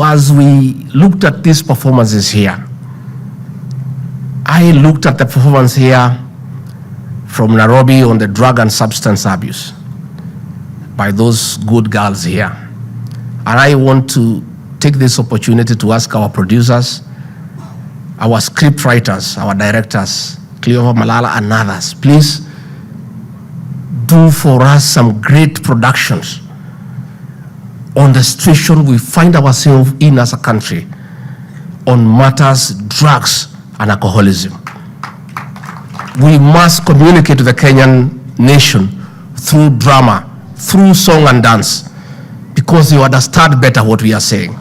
As we looked at these performances here, I looked at the performance here from Nairobi on the drug and substance abuse by those good girls here. And I want to take this opportunity to ask our producers, our script writers, our directors, Cleover Malala and others, please do for us some great productions on the situation we find ourselves in as a country on matters, drugs and alcoholism. We must communicate to the Kenyan nation through drama, through song and dance, because you understand better what we are saying.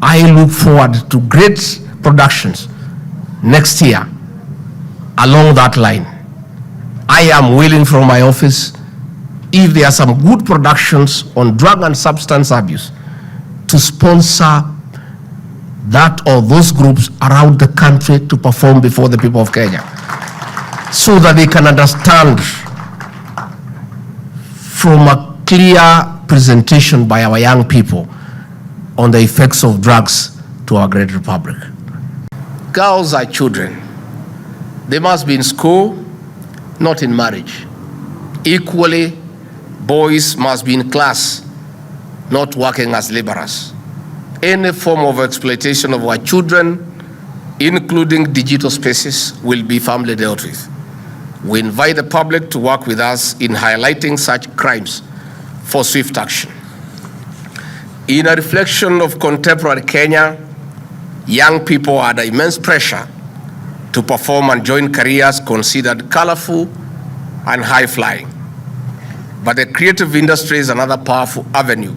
I look forward to great productions next year along that line. I am willing from my office, if there are some good productions on drug and substance abuse, to sponsor that or those groups around the country to perform before the people of Kenya, so that they can understand from a clear presentation by our young people on the effects of drugs to our great republic. Girls are children. They must be in school, not in marriage. Equally, boys must be in class, not working as laborers. Any form of exploitation of our children, including digital spaces, will be firmly dealt with. We invite the public to work with us in highlighting such crimes for swift action. In a reflection of contemporary Kenya, young people are under immense pressure to perform and join careers considered colorful and high-flying. But the creative industry is another powerful avenue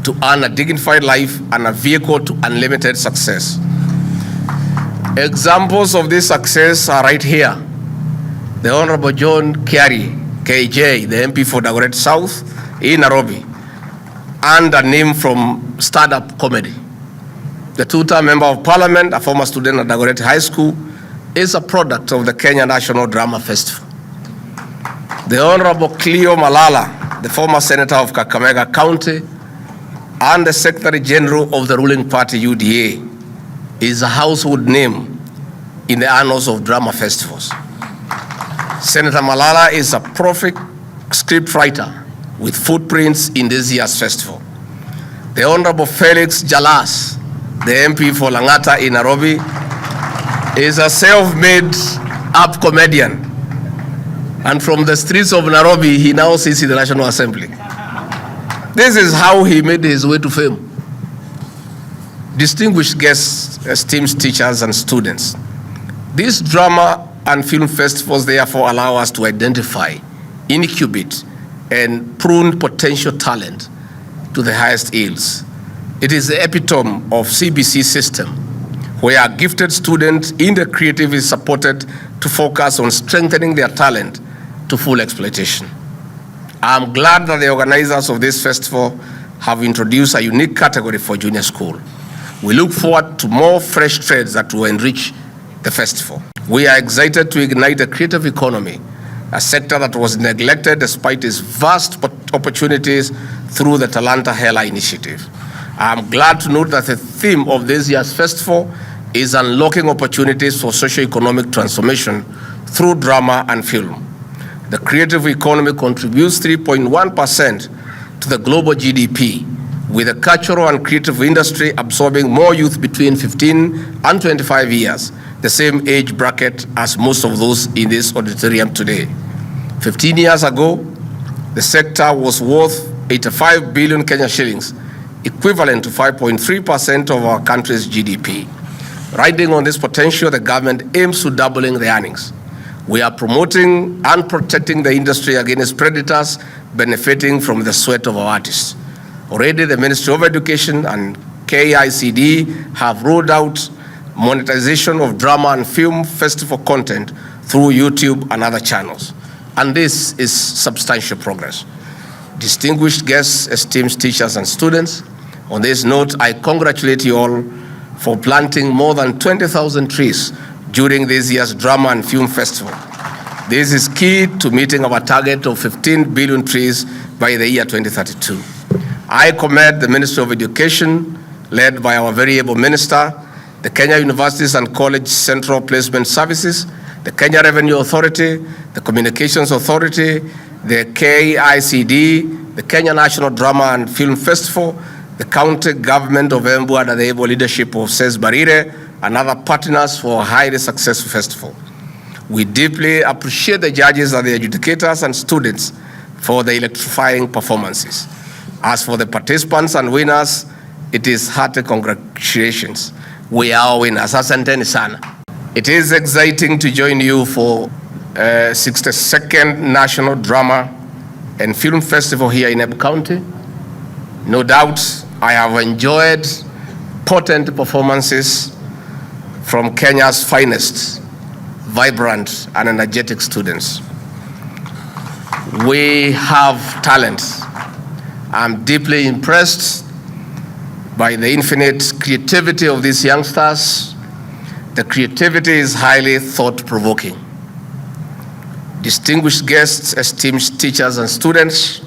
to earn a dignified life and a vehicle to unlimited success. Examples of this success are right here. The Honorable John Kiari, KJ, the MP for Dagoretti South in Nairobi, and a name from stand-up comedy. The two-term member of parliament, a former student at Dagoretti High School, is a product of the Kenya National Drama Festival. The Honorable Cleo Malala, the former senator of Kakamega County and the Secretary General of the ruling party UDA, is a household name in the annals of drama festivals. Senator Malala is a prolific script writer with footprints in this year's festival. The Honorable Felix Jalas, the MP for Langata in Nairobi, is a self-made up comedian. And from the streets of Nairobi, he now sits in the National Assembly. This is how he made his way to fame. Distinguished guests, esteemed teachers and students, these drama and film festivals therefore allow us to identify, incubate, and prune potential talent to the highest yields. It is the epitome of CBC system, where gifted students in the creative is supported to focus on strengthening their talent to full exploitation. I'm glad that the organizers of this festival have introduced a unique category for junior school. We look forward to more fresh trades that will enrich the festival. We are excited to ignite the creative economy, a sector that was neglected despite its vast opportunities through the Talanta Hela initiative. I'm glad to note that the theme of this year's festival is unlocking opportunities for socio-economic transformation through drama and film. The creative economy contributes 3.1% to the global GDP, with the cultural and creative industry absorbing more youth between 15 and 25 years, the same age bracket as most of those in this auditorium today. 15 years ago, the sector was worth 85 billion Kenya shillings, equivalent to 5.3% of our country's GDP. Riding on this potential, the government aims to doubling the earnings. We are promoting and protecting the industry against predators benefiting from the sweat of our artists. Already, the Ministry of Education and KICD have rolled out monetization of drama and film festival content through YouTube and other channels. And this is substantial progress. Distinguished guests, esteemed teachers and students, on this note, I congratulate you all for planting more than 20,000 trees during this year's Drama and Film Festival. This is key to meeting our target of 15 billion trees by the year 2032. I commend the Ministry of Education led by our very able minister, the Kenya Universities and College Central Placement Services, the Kenya Revenue Authority, the Communications Authority, the KICD, the Kenya National Drama and Film Festival, the county government of Embu under the able leadership of Ses Barire, and other partners for a highly successful festival. We deeply appreciate the judges and the adjudicators and students for the electrifying performances. As for the participants and winners, it is hearty congratulations. We are winners. Asanteni sana. It is exciting to join you for 62nd National Drama and Film Festival here in Embu County. No doubt, I have enjoyed potent performances from Kenya's finest, vibrant and energetic students. We have talent. I'm deeply impressed by the infinite creativity of these youngsters. The creativity is highly thought-provoking. Distinguished guests, esteemed teachers and students,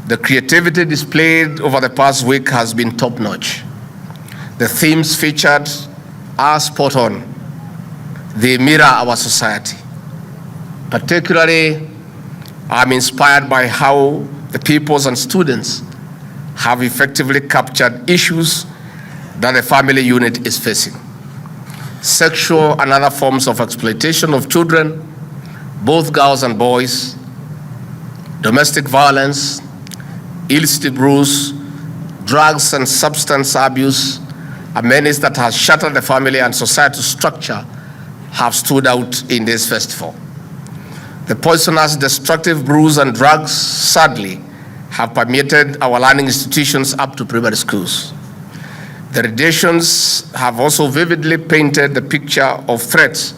the creativity displayed over the past week has been top-notch. The themes featured are spot on. They mirror our society. Particularly, I'm inspired by how the pupils and students have effectively captured issues that the family unit is facing. Sexual and other forms of exploitation of children, both girls and boys, domestic violence, illicit brews, drugs and substance abuse, a menace that has shattered the family and societal structure, have stood out in this festival. The poisonous, destructive brews and drugs, sadly, have permeated our learning institutions up to primary schools. The renditions have also vividly painted the picture of threats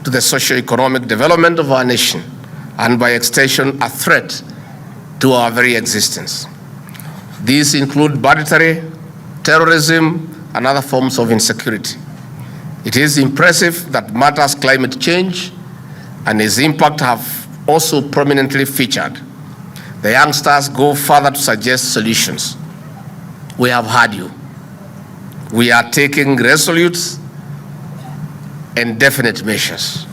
to the socio-economic development of our nation, and by extension, a threat to our very existence. These include banditry, terrorism, and other forms of insecurity. It is impressive that matters climate change and its impact have also prominently featured. The youngsters go further to suggest solutions. We have heard you. We are taking resolute and definite measures.